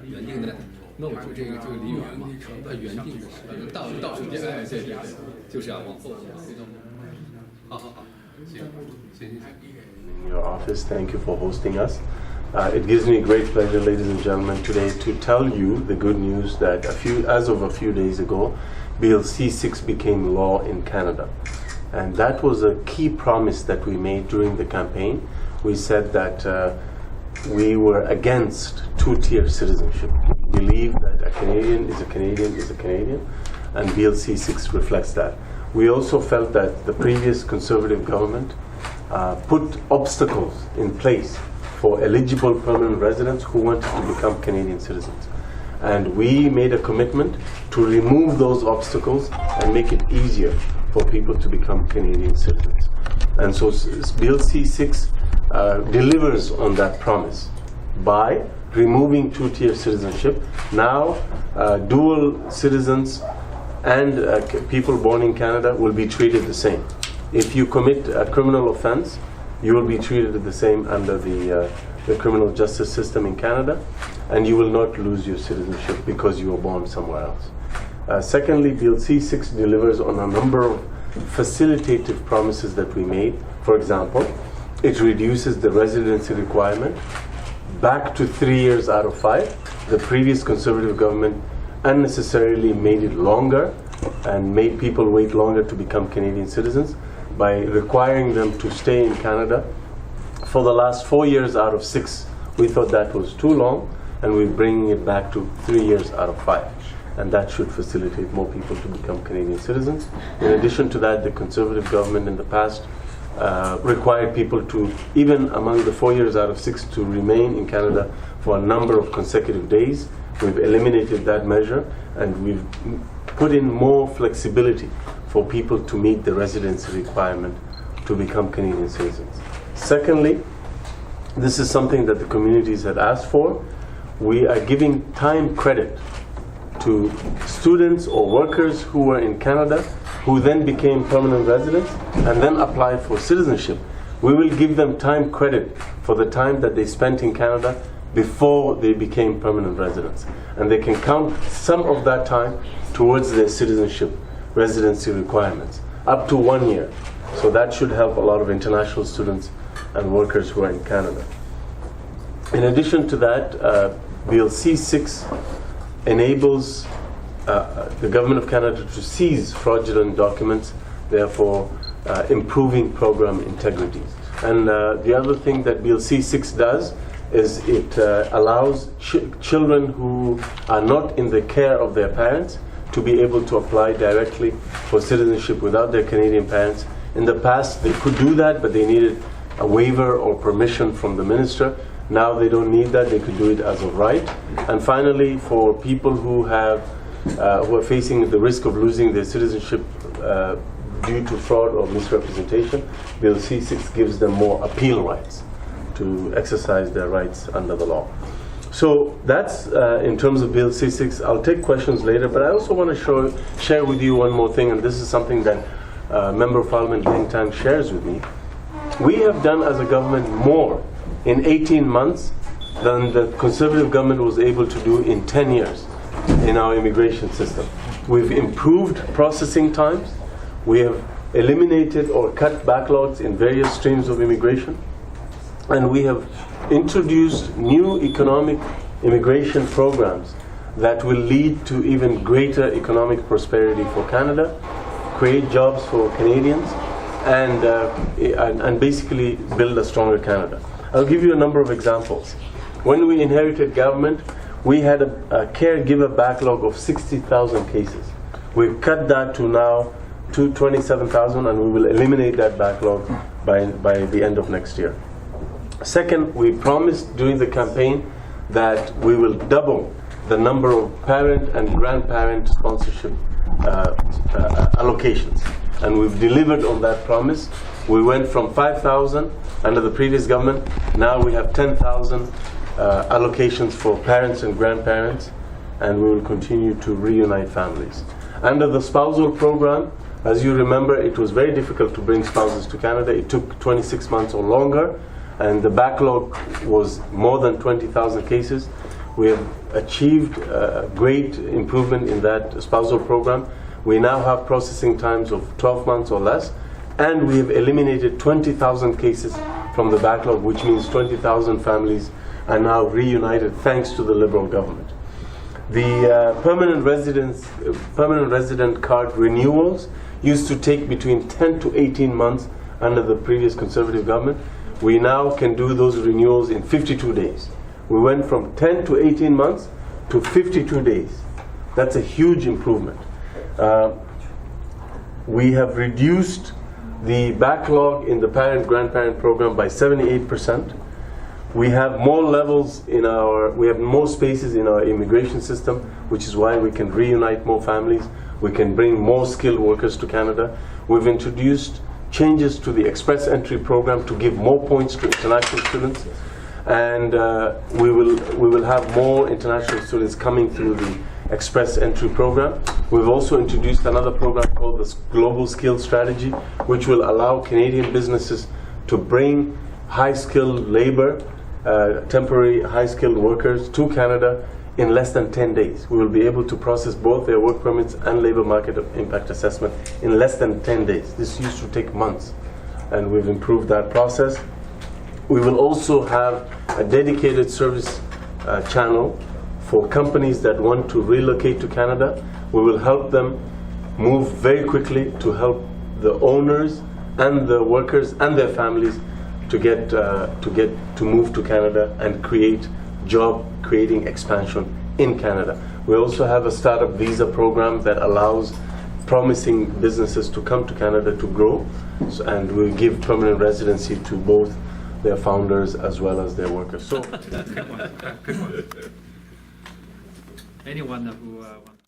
原定的，那我就这个离远嘛，它原定的时间到时间，哎，对，就是要往后好。行。In your office, thank you for hosting us. It gives me great pleasure, ladies and gentlemen, today to tell you the good news that as of a few days ago, Bill C6 became law in Canada. And that was a key promise that we made during the campaign. We said that we were against two-tier citizenship. We believe that a Canadian is a Canadian is a Canadian, and Bill C6 reflects that. We also felt that the previous Conservative government put obstacles in place for eligible permanent residents who wanted to become Canadian citizens. And we made a commitment to remove those obstacles and make it easier for people to become Canadian citizens. And so Bill C6 delivers on that promise by removing two-tier citizenship. Now, dual citizens and people born in Canada will be treated the same. If you commit a criminal offense, you will be treated the same under the criminal justice system in Canada, and you will not lose your citizenship because you were born somewhere else. Secondly, Bill C6 delivers on a number of facilitative promises that we made. For example, it reduces the residency requirement back to 3 years out of 5. The previous Conservative government unnecessarily made it longer and made people wait longer to become Canadian citizens by requiring them to stay in Canada for the last 4 years out of 6. We thought that was too long, and we're bringing it back to 3 years out of 5. And that should facilitate more people to become Canadian citizens. In addition to that, the Conservative government in the past required people to, even among the 4 years out of 6, to remain in Canada for a number of consecutive days. We've eliminated that measure, and we've put in more flexibility for people to meet the residency requirement to become Canadian citizens. Secondly, this is something that the communities had asked for. We are giving time credit to students or workers who were in Canada who then became permanent residents and then applied for citizenship. We will give them time credit for the time that they spent in Canada before they became permanent residents. And they can count some of that time towards their citizenship residency requirements, up to 1 year. So that should help a lot of international students and workers who are in Canada. In addition to that, Bill C6 enables the Government of Canada to seize fraudulent documents, therefore improving program integrity. And the other thing that Bill C6 does is it allows children who are not in the care of their parents to be able to apply directly for citizenship without their Canadian parents. In the past, they could do that, but they needed a waiver or permission from the minister. Now they don't need that; they could do it as of right. And finally, for people who are facing the risk of losing their citizenship due to fraud or misrepresentation, Bill C6 gives them more appeal rights to exercise their rights under the law. So that's in terms of Bill C6. I'll take questions later, but I also want to share with you one more thing, and this is something that Member of Parliament Gengtan shares with me. We have done as a government more in 18 months than the Conservative government was able to do in 10 years in our immigration system. We've improved processing times. We have eliminated or cut backlogs in various streams of immigration. And we have introduced new economic immigration programs that will lead to even greater economic prosperity for Canada, create jobs for Canadians, and basically build a stronger Canada. I'll give you a number of examples. When we inherited government, we had a caregiver backlog of 60,000 cases. We've cut that to now to 27,000, and we will eliminate that backlog by the end of next year. Second, we promised during the campaign that we will double the number of parent and grandparent sponsorship allocations. And we've delivered on that promise. We went from 5,000 under the previous government. Now we have 10,000 allocations for parents and grandparents, and we will continue to reunite families. Under the spousal program, as you remember, it was very difficult to bring spouses to Canada. It took 26 months or longer. and the backlog was more than 20,000 cases. We have achieved great improvement in that spousal program. We now have processing times of 12 months or less, and we have eliminated 20,000 cases from the backlog, which means 20,000 families are now reunited thanks to the Liberal government. The permanent resident card renewals used to take between 10 to 18 months under the previous Conservative government. We now can do those renewals in 52 days. We went from 10 to 18 months to 52 days. That's a huge improvement. We have reduced the backlog in the parent-grandparent program by 78%. We have more levels we have more spaces in our immigration system, which is why we can reunite more families. We can bring more skilled workers to Canada. We've introduced changes to the express entry program to give more points to international students, and we will have more international students coming through the express entry program. We've also introduced another program called the Global Skills Strategy, which will allow Canadian businesses to bring high-skilled labor, temporary high-skilled workers to Canada in less than 10 days. We will be able to process both their work permits and labor market impact assessment in less than 10 days. This used to take months, and we've improved that process. We will also have a dedicated service channel for companies that want to relocate to Canada. We will help them move very quickly to help the owners and the workers and their families to move to Canada and create job creating expansion in Canada. We also have a startup visa program that allows promising businesses to come to Canada to grow, and we give permanent residency to both their founders as well as their workers. So anyone who wants